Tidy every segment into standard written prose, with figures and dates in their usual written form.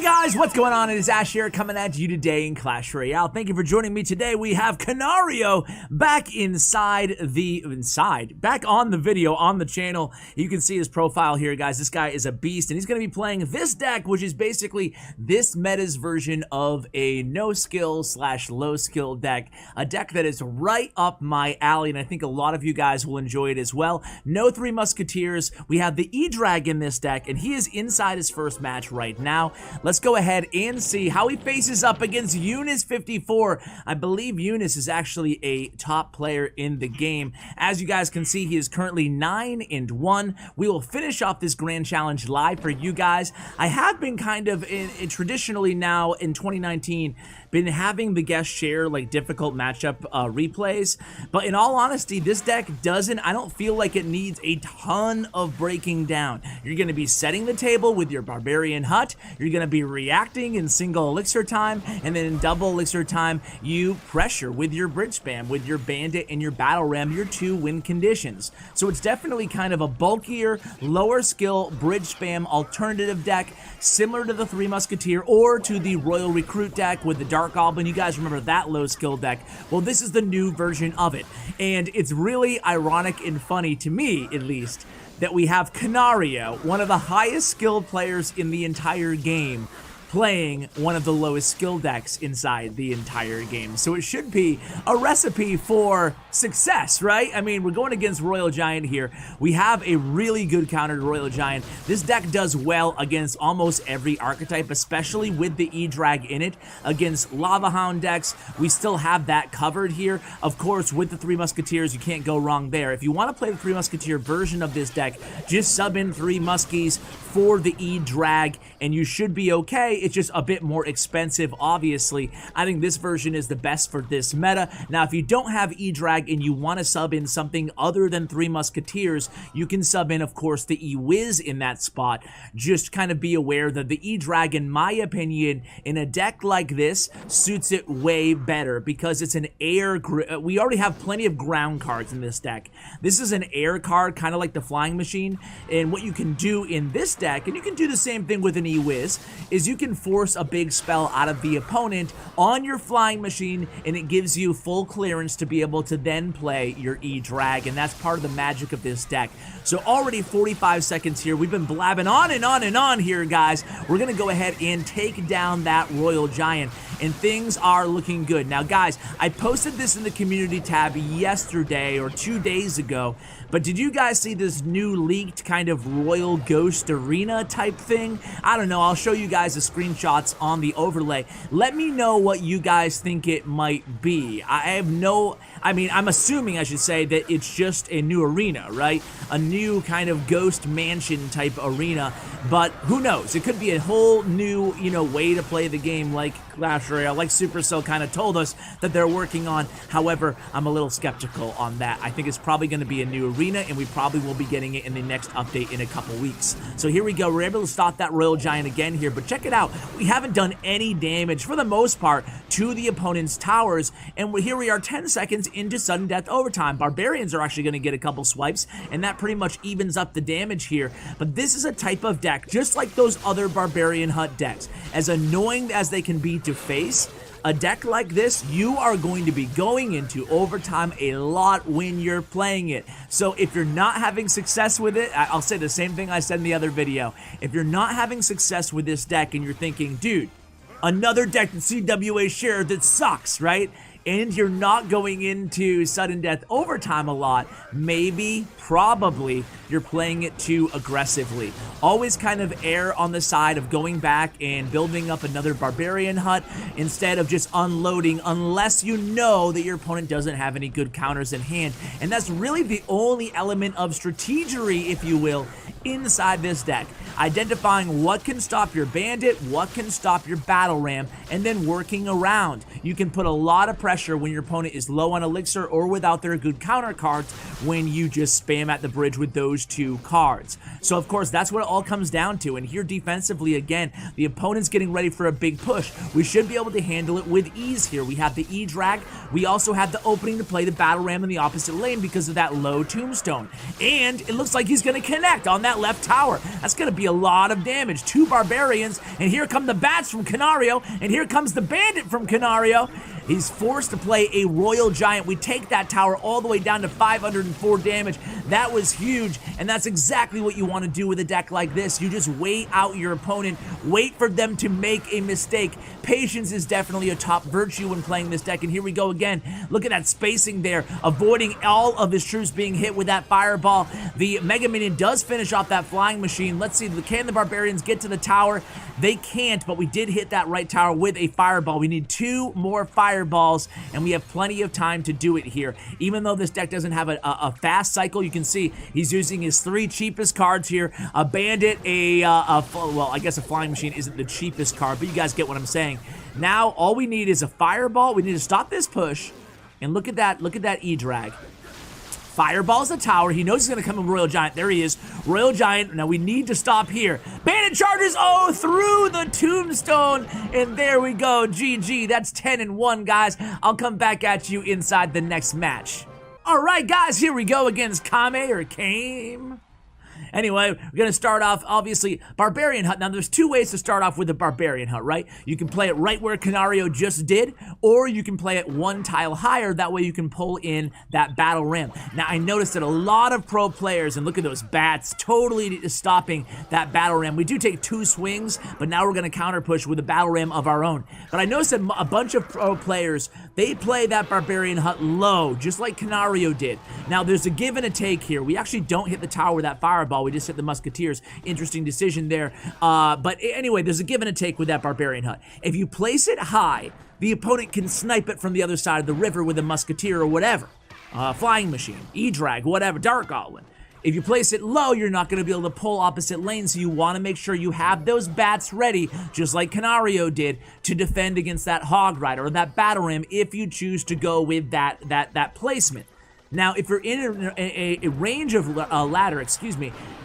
Guys, what's going on? It is Ash here coming at you today in Clash Royale. Thank you for joining me today. We have Kanario back back on the video on the channel. You can see his profile here, guys. This guy is a beast, and he's going to be playing this deck, which is basically this meta's version of a no-skill / low-skill deck. A deck that is right up my alley, and I think a lot of you guys will enjoy it as well. No Three Musketeers. We have the E-Drag in this deck, and he is inside his first match right now. Let's go ahead and see how he faces up against Eunice54. I believe Eunice is actually a top player in the game. As you guys can see, he is currently 9-1. We will finish off this grand challenge live for you guys. I have been kind of traditionally now in 2019 been having the guest share like difficult matchup replays, but in all honesty, this deck I don't feel like it needs a ton of breaking down. You're going to be setting the table with your Barbarian Hut. You're going to be reacting in single elixir time, and then in double elixir time, you pressure with your bridge spam, with your bandit and your battle ram, your 2 win conditions. So it's definitely kind of a bulkier, lower skill bridge spam alternative deck, similar to the Three Musketeer or to the Royal Recruit deck with the Dark Goblin. You guys remember that low skill deck? Well, this is the new version of it, and it's really ironic and funny to me, at least, that we have Kanario, one of the highest skilled players in the entire game, playing one of the lowest skill decks inside the entire game. So it should be a recipe for success, right? I mean, we're going against Royal Giant here. We have a really good counter to Royal Giant. This deck does well against almost every archetype, especially with the E-Drag in it. Against Lava Hound decks, we still have that covered here. Of course, with the Three Musketeers, you can't go wrong there. If you want to play the Three Musketeer version of this deck, just sub in 3 Muskies for the E-Drag, and you should be okay. It's just a bit more expensive, obviously. I think this version is the best for this meta. Now, if you don't have E-Drag and you want to sub in something other than Three Musketeers, you can sub in, of course, the E-Wiz in that spot. Just kind of be aware that the E-Drag, in my opinion, in a deck like this, suits it way better because it's an air... We already have plenty of ground cards in this deck. This is an air card, kind of like the Flying Machine, and what you can do in this deck, and you can do the same thing with an E-Wiz, is you can force a big spell out of the opponent on your Flying Machine, and it gives you full clearance to be able to then play your E-Drag, and that's part of the magic of this deck. So already 45 seconds here. We've been blabbing on and on and on here, guys. We're going to go ahead and take down that Royal Giant, and things are looking good. Now, guys, I posted this in the community tab yesterday or 2 days ago, but did you guys see this new leaked kind of Royal Ghost Arena type thing? I don't know. I'll show you guys the screenshots on the overlay. Let me know what you guys think it might be. I'm assuming, I should say, that it's just a new arena, right? A new kind of ghost mansion type arena, but who knows? It could be a whole new, way to play the game like Clash Royale, like Supercell kind of told us that they're working on. However, I'm a little skeptical on that. I think it's probably going to be a new arena, and we probably will be getting it in the next update in a couple weeks. So here we go. We're able to stop that Royal Giant again here, but check it out. We haven't done any damage, for the most part, to the opponent's towers, and here we are 10 seconds into sudden death overtime. Barbarians are actually going to get a couple swipes, and that pretty much evens up the damage here. But this is a type of deck, just like those other Barbarian Hut decks. As annoying as they can be to face, a deck like this, you are going to be going into overtime a lot when you're playing it. So if you're not having success with it, I'll say the same thing I said in the other video. If you're not having success with this deck and you're thinking, dude, another deck that CWA shared that sucks, right? And you're not going into sudden death overtime a lot, maybe, probably, you're playing it too aggressively. Always kind of err on the side of going back and building up another Barbarian Hut instead of just unloading, unless you know that your opponent doesn't have any good counters in hand. And that's really the only element of strategery, if you will, inside this deck. Identifying what can stop your bandit, what can stop your battle ram, and then working around. You can put a lot of pressure when your opponent is low on elixir or without their good counter cards when you just spam at the bridge with those 2 cards. So of course that's what it all comes down to. And here defensively, again, the opponent's getting ready for a big push. We should be able to handle it with ease here. We have the E-Drag. We also have the opening to play the battle ram in the opposite lane because of that low tombstone. And it looks like he's going to connect on that that left tower. That's going to be a lot of damage. 2 barbarians, and here come the bats from Kanario, and here comes the bandit from Kanario. He's forced to play a Royal Giant. We take that tower all the way down to 504 damage. That was huge, and that's exactly what you want to do with a deck like this. You just wait out your opponent, wait for them to make a mistake. Patience is definitely a top virtue when playing this deck, and here we go again. Look at that spacing there, avoiding all of his troops being hit with that fireball. The Mega Minion does finish off that flying machine. Let's see, can the Barbarians get to the tower? They can't, but we did hit that right tower with a fireball. We need 2 more fireballs, and we have plenty of time to do it here. Even though this deck doesn't have a fast cycle, you can see he's using his 3 cheapest cards here. A bandit, well, I guess a flying machine isn't the cheapest card, but you guys get what I'm saying. Now, all we need is a fireball. We need to stop this push, and look at that E-Drag. Fireballs the tower. He knows he's going to come in Royal Giant. There he is. Royal Giant. Now we need to stop here. Bandit charges. Oh, through the tombstone. And there we go. GG. That's 10-1, guys. I'll come back at you inside the next match. All right, guys. Here we go against Kame or Kame. Anyway, we're going to start off, obviously, Barbarian Hut. Now, there's 2 ways to start off with the Barbarian Hut, right? You can play it right where Kanario just did, or you can play it 1 tile higher. That way you can pull in that battle ram. Now, I noticed that a lot of pro players, and look at those bats, totally stopping that battle ram. We do take 2 swings, but now we're going to counter push with a battle ram of our own. But I noticed that a bunch of pro players, they play that Barbarian Hut low, just like Kanario did. Now, there's a give and a take here. We actually don't hit the tower with that fireball. We just hit the Musketeers. Interesting decision there. But anyway, there's a give and a take with that Barbarian Hut. If you place it high, the opponent can snipe it from the other side of the river with a Musketeer or whatever. Flying Machine, E-Drag, whatever, Dark Goblin. If you place it low, you're not going to be able to pull opposite lanes, so you want to make sure you have those bats ready, just like Kanario did, to defend against that Hog Rider or that Battle Ram if you choose to go with that placement. Now, if you're in a range of ladder,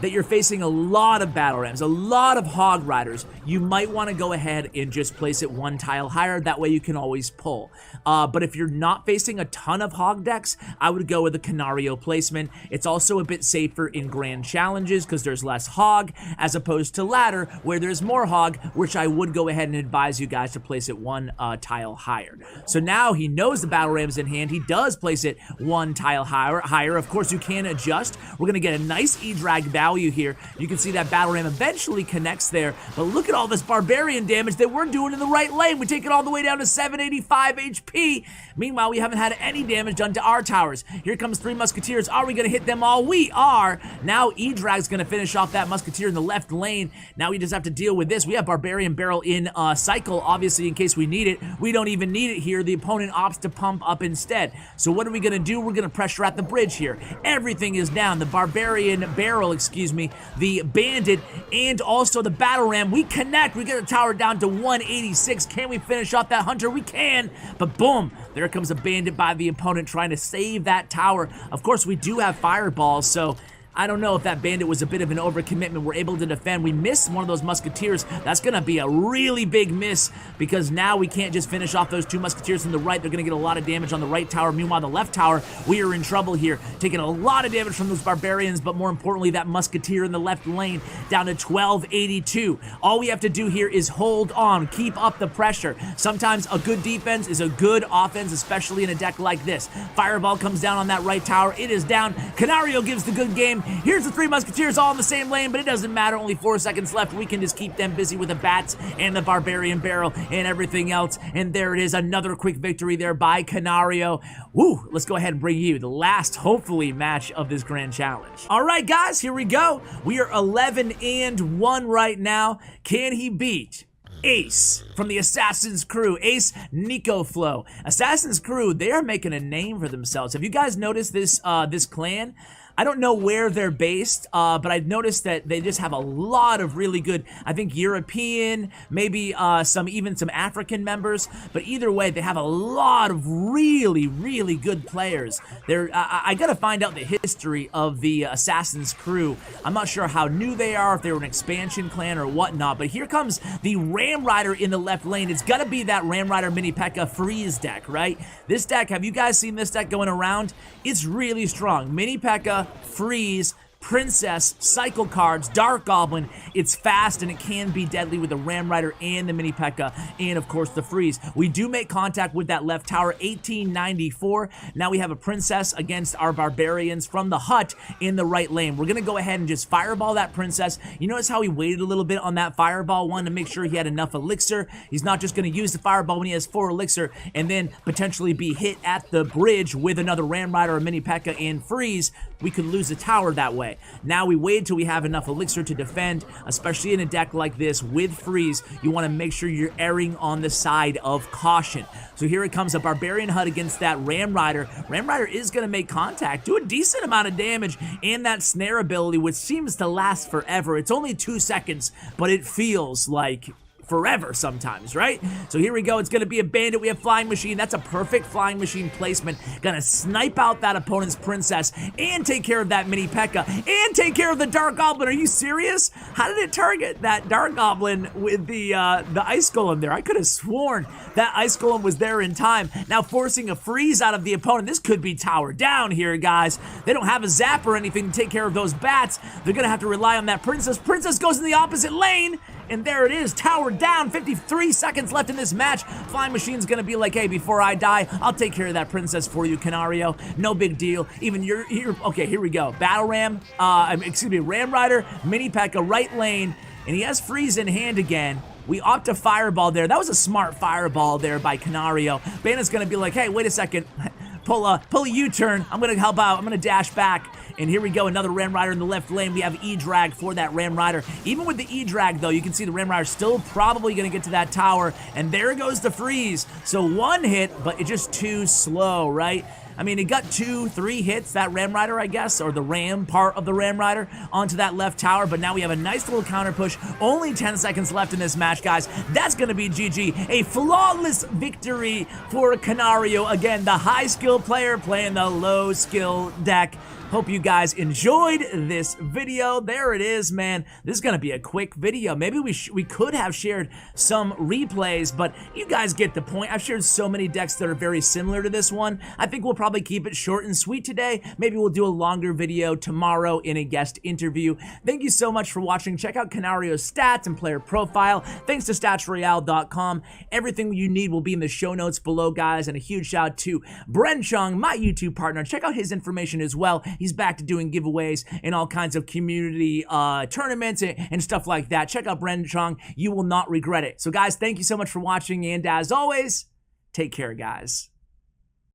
that you're facing a lot of battle rams, a lot of hog riders, you might want to go ahead and just place it 1 tile higher. That way you can always pull. But if you're not facing a ton of hog decks, I would go with a Kanario placement. It's also a bit safer in grand challenges because there's less hog as opposed to ladder where there's more hog, which I would go ahead and advise you guys to place it 1 tile higher. So now he knows the battle ram's in hand. He does place it 1 tile higher. Of course, you can adjust. We're going to get a nice E-Drag value here. You can see that battle ram eventually connects there, but look at all this barbarian damage that we're doing in the right lane. We take it all the way down to 785 HP. Meanwhile, we haven't had any damage done to our towers. Here comes 3 Musketeers. Are we going to hit them all? We are. Now E-Drag's going to finish off that Musketeer in the left lane. Now we just have to deal with this. We have Barbarian Barrel in cycle, obviously, in case we need it. We don't even need it here. The opponent opts to pump up instead. So what are we going to do? We're going to pressure at the bridge here. Everything is down. The Barbarian Barrel, the Bandit, and also the Battle Ram. We connect. We get the tower down to 186. Can we finish off that Hunter? We can. But boom, there comes a Bandit by the opponent trying to save that tower. Of course, we do have fireballs, so I don't know if that Bandit was a bit of an overcommitment. We're able to defend. We missed one of those Musketeers. That's going to be a really big miss because now we can't just finish off those 2 Musketeers from the right. They're going to get a lot of damage on the right tower. Meanwhile, the left tower, we are in trouble here. Taking a lot of damage from those Barbarians, but more importantly, that Musketeer in the left lane down to 1282. All we have to do here is hold on, keep up the pressure. Sometimes a good defense is a good offense, especially in a deck like this. Fireball comes down on that right tower. It is down. Kanario gives the good game. Here's the 3 Musketeers all in the same lane, but it doesn't matter. Only 4 seconds left. We can just keep them busy with the bats and the Barbarian Barrel and everything else. And there it is. Another quick victory there by Kanario. Woo! Let's go ahead and bring you the last, hopefully, match of this grand challenge. All right, guys, here we go. We are 11-1 right now. Can he beat Ace from the Assassin's Crew? Ace Nico Flow. Assassin's Crew, they are making a name for themselves. Have you guys noticed this this clan? I don't know where they're based, but I've noticed that they just have a lot of really good, I think, European, maybe even some African members. But either way, they have a lot of really, really good players. I got to find out the history of the Assassin's Crew. I'm not sure how new they are, if they were an expansion clan or whatnot. But here comes the Ram Rider in the left lane. It's got to be that Ram Rider Mini P.E.K.K.A. freeze deck, right? This deck, have you guys seen this deck going around? It's really strong. Mini P.E.K.K.A. freeze, Princess, Cycle Cards, Dark Goblin. It's fast and it can be deadly with the Ram Rider and the Mini P.E.K.K.A. and of course the Freeze. We do make contact with that left tower, 1894. Now we have a Princess against our Barbarians from the hut in the right lane. We're gonna go ahead and just fireball that Princess. You notice how he waited a little bit on that fireball, wanted to make sure he had enough elixir. He's not just gonna use the fireball when he has 4 elixir and then potentially be hit at the bridge with another Ram Rider or Mini P.E.K.K.A. and Freeze. We could lose a tower that way. Now we wait till we have enough elixir to defend, especially in a deck like this with Freeze. You want to make sure you're erring on the side of caution. So here it comes, a Barbarian Hut against that Ram Rider. Ram Rider is going to make contact, do a decent amount of damage, and that snare ability, which seems to last forever. It's only 2 seconds, but it feels like forever sometimes, right? So here we go. It's going to be a bandit. We have Flying Machine. That's a perfect Flying Machine placement. Gonna snipe out that opponent's Princess and take care of that Mini P.E.K.K.A. and take care of the Dark Goblin. Are you serious? How did it target that Dark Goblin with the Ice Golem there? I could have sworn that Ice Golem was there in time. Now forcing a Freeze out of the opponent. This could be tower down here, guys. They don't have a zap or anything to take care of those bats. They're gonna have to rely on that Princess. Princess goes in the opposite lane. And there it is, tower down, 53 seconds left in this match. Flying Machine's gonna be like, hey, before I die, I'll take care of that Princess for you, Kanario. No big deal. Even you're okay, here we go. Battle Ram, Ram Rider, Mini P.E.K.K.A. right lane, and he has Freeze in hand again. We opt to fireball there. That was a smart fireball there by Kanario. Bandit's gonna be like, hey, wait a second. Pull a U-turn. I'm gonna help out. I'm gonna dash back. And here we go, another Ram Rider in the left lane. We have E-Drag for that Ram Rider. Even with the E-Drag, though, you can see the Ram Rider still probably going to get to that tower. And there goes the Freeze. So 1 hit, but it's just too slow, right? I mean, it got 2, 3 hits, that Ram Rider, I guess, or the Ram part of the Ram Rider onto that left tower, but now we have a nice little counter push. Only 10 seconds left in this match, guys. That's going to be GG. A flawless victory for Kanario. Again, the high-skill player playing the low-skill deck. Hope you guys enjoyed this video. There it is, man. This is gonna be a quick video. Maybe we could have shared some replays, but you guys get the point. I've shared so many decks that are very similar to this one. I think we'll probably keep it short and sweet today. Maybe we'll do a longer video tomorrow in a guest interview. Thank you so much for watching. Check out Kanario's stats and player profile. Thanks to statsroyale.com. Everything you need will be in the show notes below, guys. And a huge shout out to Bren Chong, my YouTube partner. Check out his information as well. He's back to doing giveaways and all kinds of community tournaments and stuff like that. Check out Bren Chong. You will not regret it. So guys, thank you so much for watching, and as always, take care, guys.